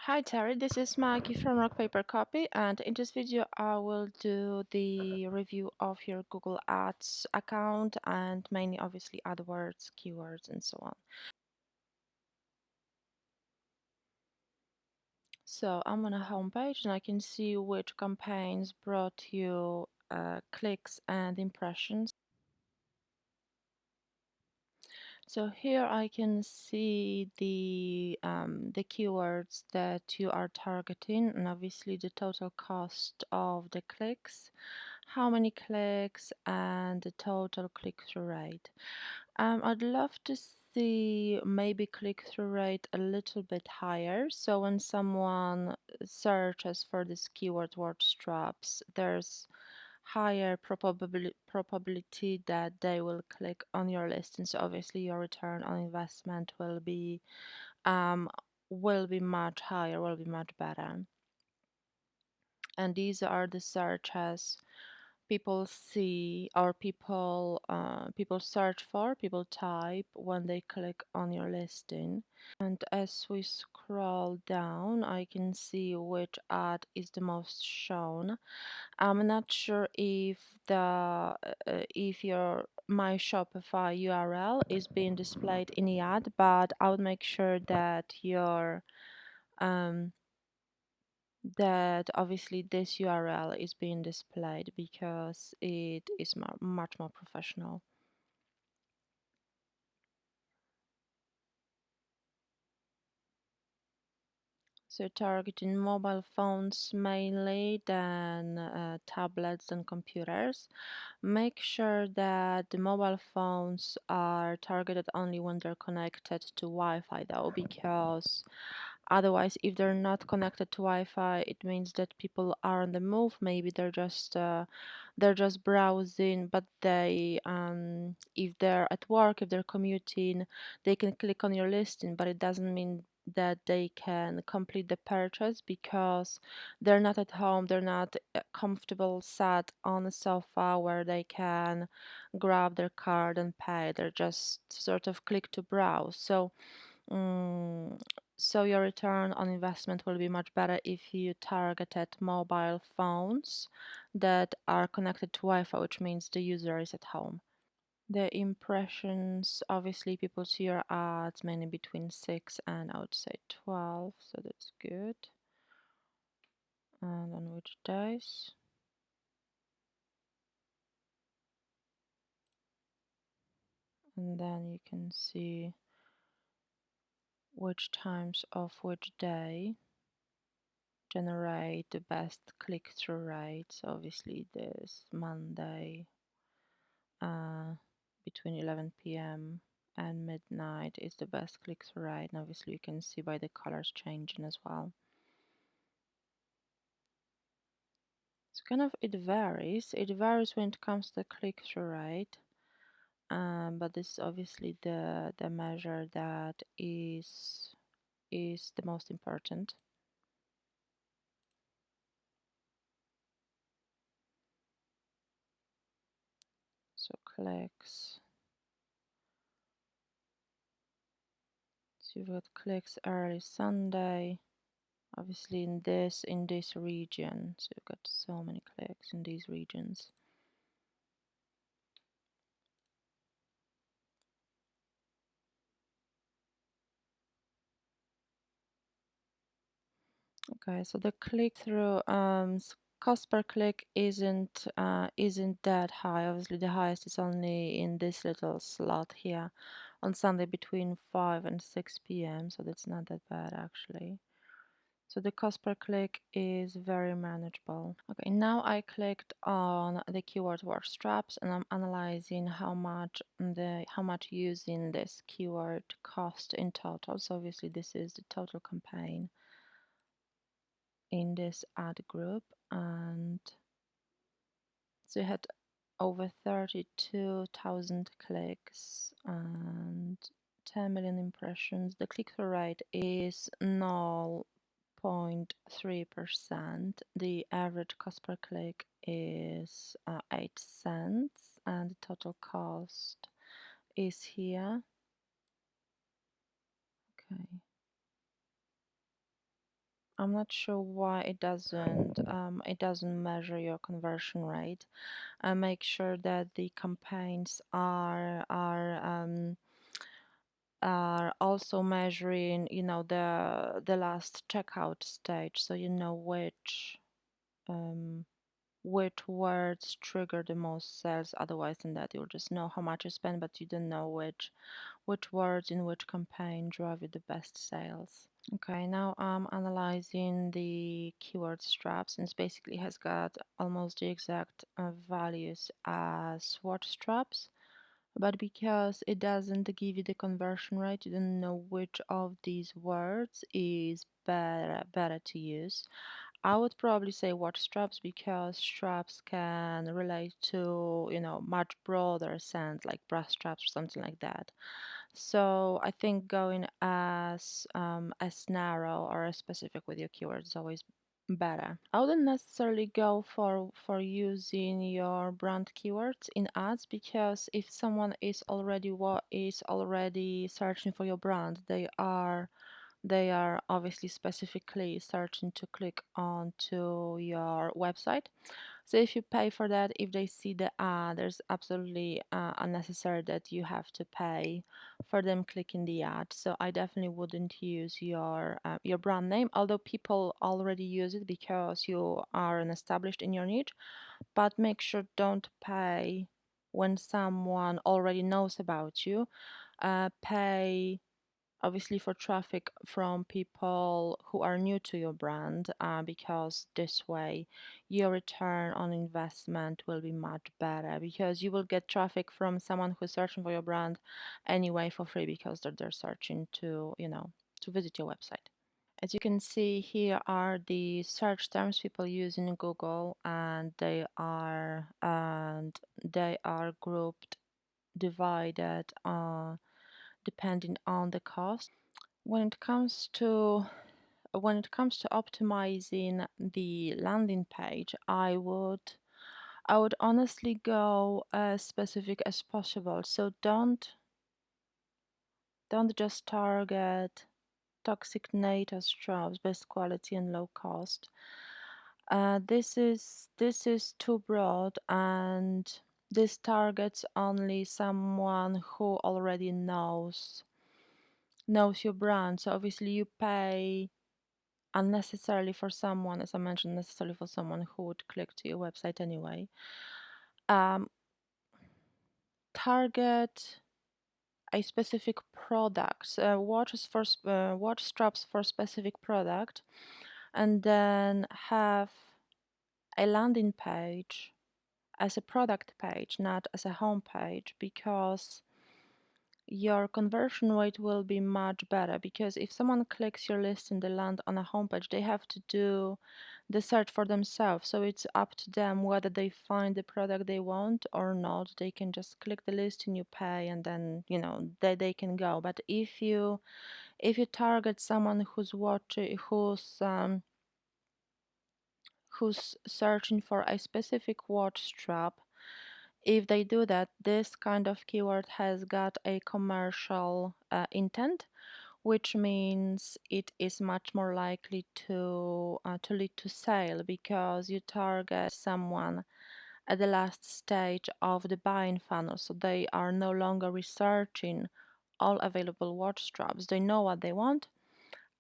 Hi Terry, this is Maggie from Rock Paper Copy, and in this video I will do the review of your Google Ads account and mainly obviously AdWords, keywords and so on. So I'm on a homepage and I can see which campaigns brought you clicks and impressions. So here I can see the keywords that you are targeting and obviously the total cost of the clicks, how many clicks, and the total click-through rate. I'd love to see maybe click-through rate a little bit higher. So when someone searches for this keyword word straps, there's higher probability that they will click on your listing. So obviously your return on investment um, will be much higher, will be much better. And these are the searches people see or people search for, people type when they click on your listing. And as we scroll down, I can see which ad is the most shown. I'm not sure if your My Shopify URL is being displayed in the ad, but I would make sure that um, that obviously this URL is being displayed because it is much more professional. So targeting mobile phones mainly, then tablets and computers. Make sure that the mobile phones are targeted only when they're connected to Wi-Fi though, because otherwise, if they're not connected to Wi-Fi, it means that people are on the move. Maybe they're just browsing, but if they're at work, if they're commuting, they can click on your listing, but it doesn't mean that they can complete the purchase because they're not at home, they're not comfortable sat on a sofa where they can grab their card and pay. They're just sort of click to browse. Mm, so your return on investment will be much better if you targeted mobile phones that are connected to Wi-Fi, which means the user is at home. The impressions, obviously people see your ads mainly between 6 and I would say 12, so that's good. And on which days? And then you can see which times of which day generate the best click-through rate. So obviously this Monday uh, between 11 p.m. and midnight is the best click-through rate. And obviously you can see by the colors changing as well. So kind of it varies. It varies when it comes to the click-through rate. But this is obviously the measure that is the most important. So clicks. So you've got clicks early Sunday, obviously in this region. So you've got so many clicks in these regions. Okay, so the click-through cost per click isn't that high. Obviously, the highest is only in this little slot here on Sunday between 5 and 6 p.m. So that's not that bad actually. So the cost per click is very manageable. Okay, now I clicked on the keyword word straps and I'm analyzing how much using this keyword cost in total. So obviously this is the total campaign in this ad group, and so you had over 32,000 clicks and 10 million impressions. The click-through rate is 0.3%. The average cost per click is 8 cents, and the total cost is here. Okay. I'm not sure why it doesn't measure your conversion rate. Make sure that the campaigns are also measuring, the last checkout stage, so you know um, which words trigger the most sales. Otherwise than that, you'll just know how much you spend, but you don't know which words in which campaign drive you the best sales. Okay, now I'm analyzing the keyword straps, and it basically has got almost the exact values as watch straps. But because it doesn't give you the conversion rate, you don't know which of these words is better to use. I would probably say watch straps because straps can relate to, much broader sense, like bra straps or something like that. So I think going as narrow or as specific with your keywords is always better. I wouldn't necessarily go for using your brand keywords in ads, because if someone is already searching for your brand, they are obviously specifically searching to click onto your website. So if you pay for that, if they see the ad, there's absolutely unnecessary that you have to pay for them clicking the ad. So I definitely wouldn't use your brand name, although people already use it because you are an established in your niche. But make sure don't pay when someone already knows about you. Pay obviously for traffic from people who are new to your brand, because this way your return on investment will be much better, because you will get traffic from someone who's searching for your brand anyway for free, because they're searching to visit your website. As you can see, here are the search terms people use in Google, and they are grouped, divided, depending on the cost. When it comes to optimizing the landing page, I would honestly go as specific as possible. So don't just target toxic Natos jobs, best quality and low cost. This is too broad, and this targets only someone who already knows your brand. So obviously you pay unnecessarily for someone, as I mentioned, necessarily for someone who would click to your website anyway. Um, Target a specific product, watch straps for specific product, and then have a landing page as a product page, not as a home page, because your conversion rate will be much better. Because if someone clicks your list and they land on a homepage, they have to do the search for themselves. So it's up to them whether they find the product they want or not. They can just click the list and you pay, and then they can go. But if you target someone who's searching for a specific watch strap, if they do that, this kind of keyword has got a commercial intent, which means it is much more likely to lead to sale, because you target someone at the last stage of the buying funnel. So they are no longer researching all available watch straps. They know what they want,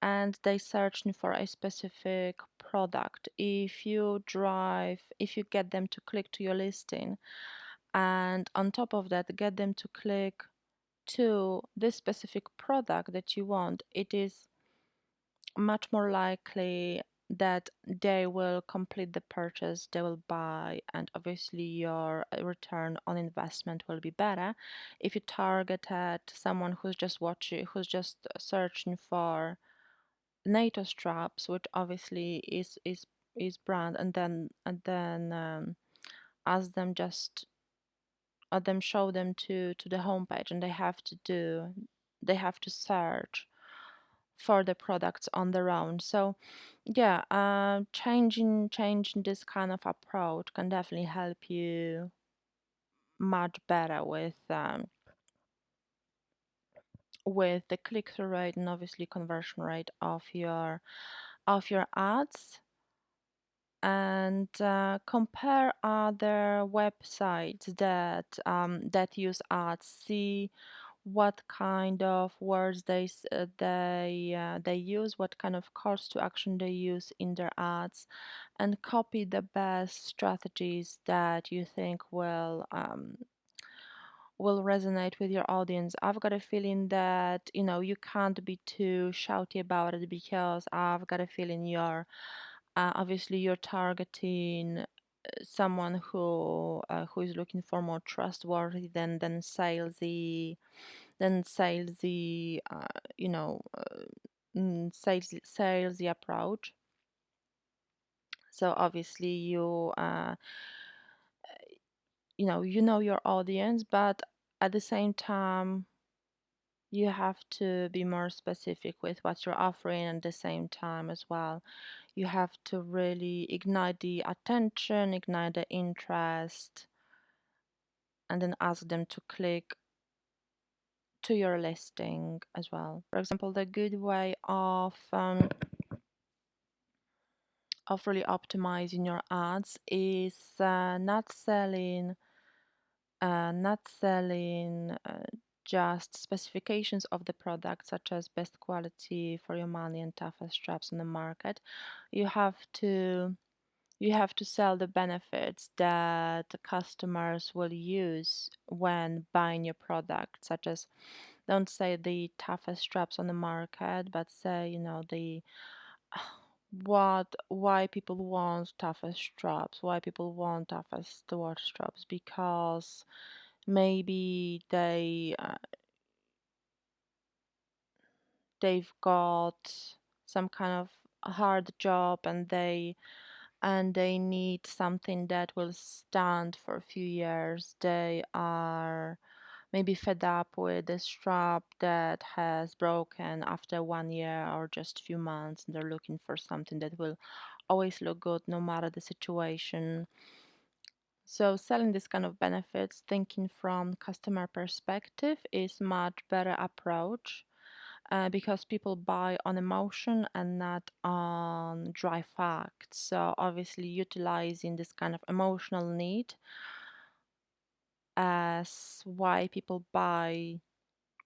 and they searching for a specific product. If you get them to click to your listing, and on top of that get them to click to this specific product that you want, it is much more likely that they will complete the purchase, they will buy, and obviously your return on investment will be better. If you targeted someone who's just searching for NATO straps, which obviously is brand, and then ask them just them show them to the homepage, and they have to search for the products on their own. So yeah, changing this kind of approach can definitely help you much better with the click-through rate and obviously conversion rate of your of your ads and compare other websites that use ads. See what kind of words they use, what kind of calls to action they use in their ads, and copy the best strategies that you think will resonate with your audience. I've got a feeling that you can't be too shouty about it, because I've got a feeling obviously you're targeting someone who is looking for more trustworthy than salesy you know salesy approach. So obviously you know your audience, but at the same time you have to be more specific with what you're offering. At the same time as well, you have to really ignite the attention, ignite the interest, and then ask them to click to your listing as well. For example, the good way of really optimizing your ads is not selling just specifications of the product, such as best quality for your money and toughest straps on the market. You have to sell the benefits that the customers will use when buying your product, such as, don't say the toughest straps on the market, but say, the why people want toughest straps, why people want toughest watch straps, because maybe they've got some kind of hard job, and they need something that will stand for a few years. They are maybe fed up with the strap that has broken after 1 year or just a few months, and they're looking for something that will always look good no matter the situation. So selling this kind of benefits, thinking from customer perspective, is much better approach, because people buy on emotion and not on dry facts. So obviously utilizing this kind of emotional need as why people buy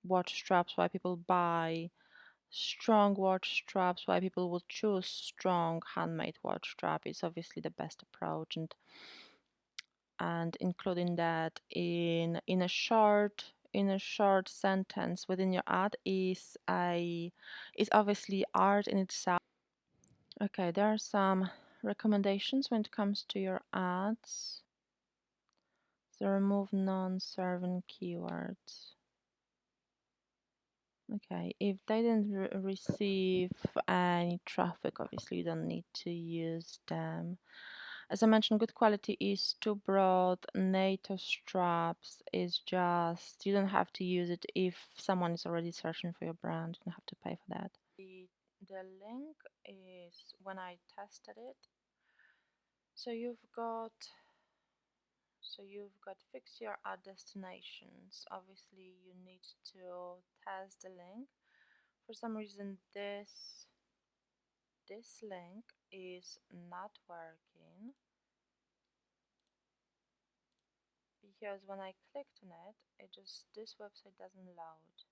watch straps, why people buy strong watch straps, why people will choose strong handmade watch strap, is obviously the best approach. And including that in a short sentence within your ad is obviously art in itself. Okay, there are some recommendations when it comes to your ads. So remove non-serving keywords. Okay, if they didn't receive any traffic, obviously you don't need to use them. As I mentioned, good quality is too broad. Natos straps is just, you don't have to use it if someone is already searching for your brand. You don't have to pay for that. The link is when I tested it. So you've got fix your ad destinations. Obviously, you need to test the link. For some reason, this link is not working, because when I clicked on it, this website doesn't load.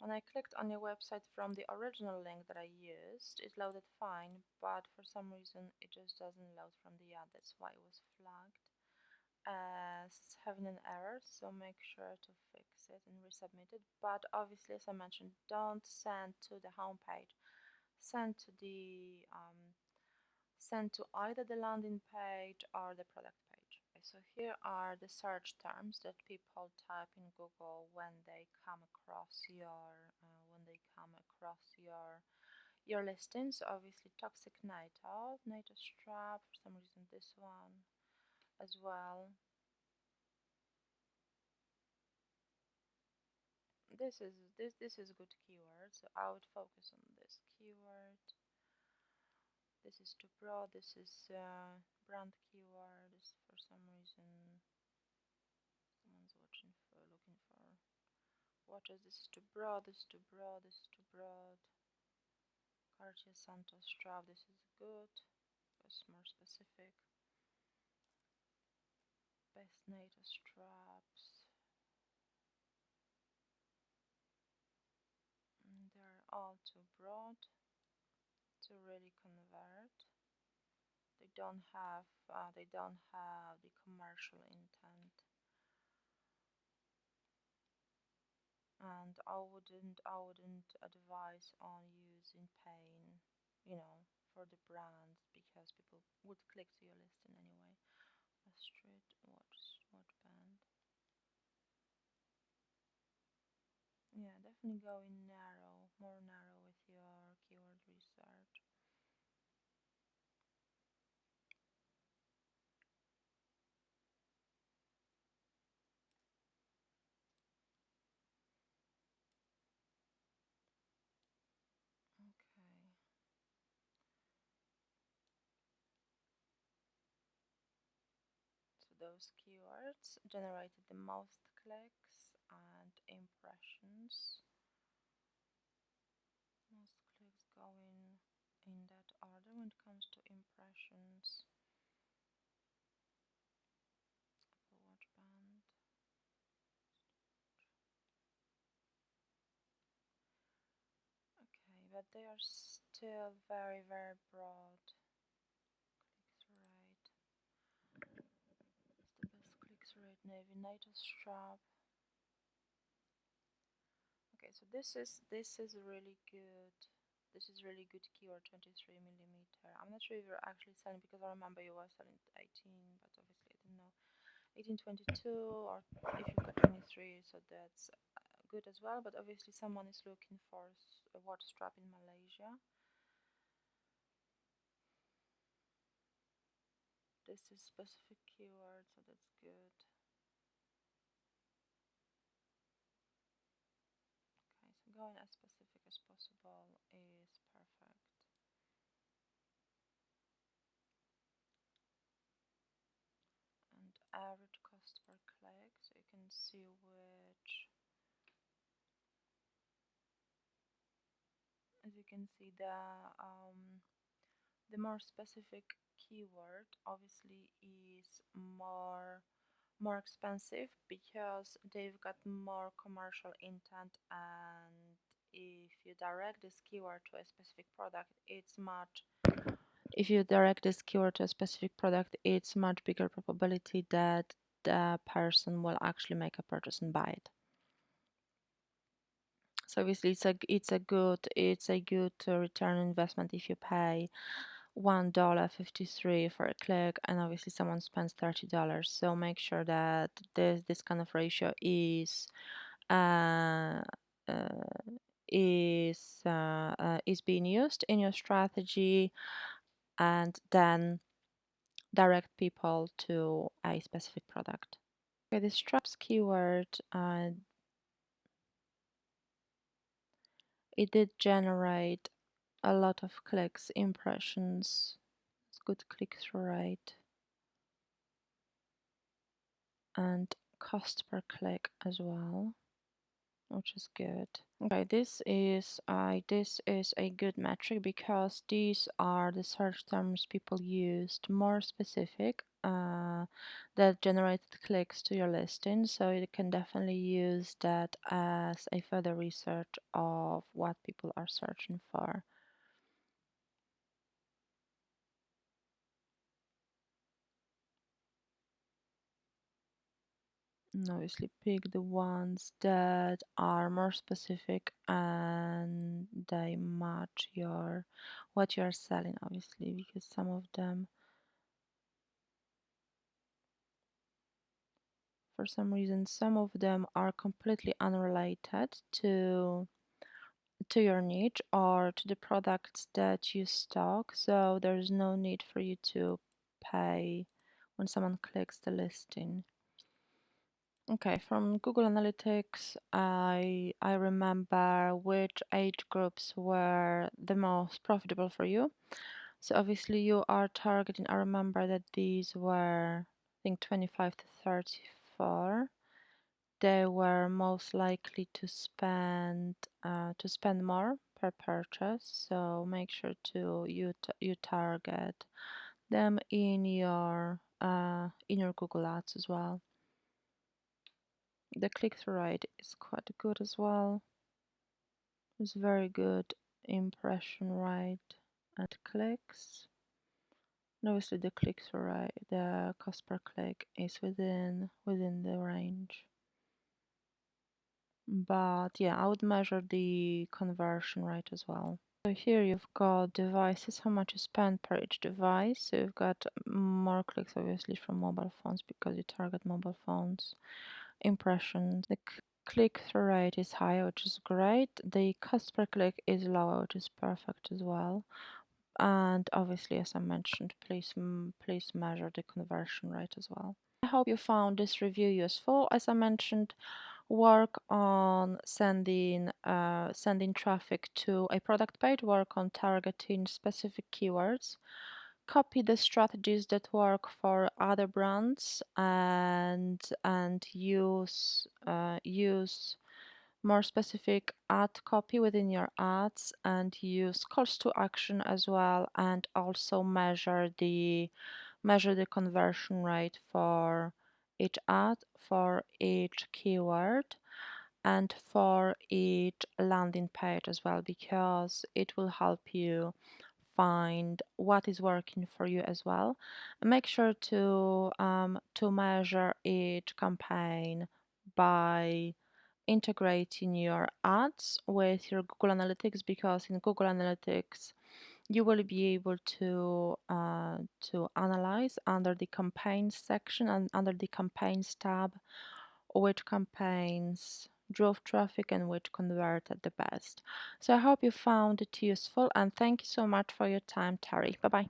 When I clicked on your website from the original link that I used, it loaded fine, but for some reason it just doesn't load from the ad. That's why it was flagged as having an error. So make sure to fix it and resubmit it. But obviously, as I mentioned, don't send to the home page. Send to either the landing page or the product page. So here are the search terms that people type in Google when they come across your listings. So obviously, toxic NATO strap. For some reason, this one as well. This is a good keyword, so I would focus on this keyword. This is too broad. This is brand keyword. This, for some reason, someone's looking for watches. This is too broad. This is too broad. This is too broad. purchase Santos strap. This is good. It's more specific. Best Natos straps. They're all too broad to really convert. They don't have the commercial intent, and I wouldn't advise on using pain, for the brands, because people would click to your listing anyway. A straight watch band. Yeah, definitely go in more narrow with your keyword research. Okay. So those keywords generated the most clicks and impressions. Most clicks going in that order when it comes to impressions. Apple Watch band. Okay, but they are still very, very broad. Click-through rate. It's the best click-through rate. Navy Natos strap. Okay, so this is really good. This is really good keyword, 23 millimeter. I'm not sure if you're actually selling, because I remember you were selling 18, but obviously I didn't know 1822, or if you've got 23, so that's good as well. But obviously someone is looking for a watch strap in Malaysia. This is specific keyword, so that's good. Okay, so going as specific as possible is perfect. And average cost per click, so you can see which, as you can see, the more specific keyword obviously is more expensive, because they've got more commercial intent, and if you direct this keyword to a specific product, it's much bigger probability that the person will actually make a purchase and buy it. So obviously it's a good return on investment if you pay $1.53 for a click, and obviously someone spends $30. So make sure that this kind of ratio uh, uh, is being used in your strategy, and then direct people to a specific product. Okay, the straps keyword, it did generate a lot of clicks, impressions. It's good click-through rate and cost per click as well, which is good. Okay, this is a good metric, because these are the search terms people used, more specific, that generated clicks to your listing. So you can definitely use that as a further research of what people are searching for. And obviously pick the ones that are more specific and they match what you're selling, obviously, because some of them, for some reason, some of them are completely unrelated to your niche or to the products that you stock, so there's no need for you to pay when someone clicks the listing. Okay, from Google Analytics, I remember which age groups were the most profitable for you. So obviously you are targeting, I remember that these were, I think, 25 to 34. They were most likely to spend more per purchase, so make sure to you target them in your Google Ads as well. The click-through rate is quite good as well. It's very good impression rate and clicks. And obviously the click-through rate, the cost per click is within the range. But yeah, I would measure the conversion rate as well. So here you've got devices, how much you spend per each device. So you've got more clicks obviously from mobile phones because you target mobile phones. Impressions, the click-through rate is higher, which is great. The cost per click is lower, which is perfect as well. And obviously, as I mentioned, please measure the conversion rate as well. I hope you found this review useful. As I mentioned, work on sending traffic to a product page, work on targeting specific keywords, copy the strategies that work for other brands, and use more specific ad copy within your ads, and use calls to action as well, and also measure the conversion rate for each ad, for each keyword, and for each landing page as well, because it will help you find what is working for you as well. Make sure to measure each campaign by integrating your ads with your Google Analytics, because in Google Analytics you will be able to analyze under the campaigns section and under the campaigns tab which campaigns drove traffic and which converted the best. So I hope you found it useful, and thank you so much for your time, Terry. Bye bye.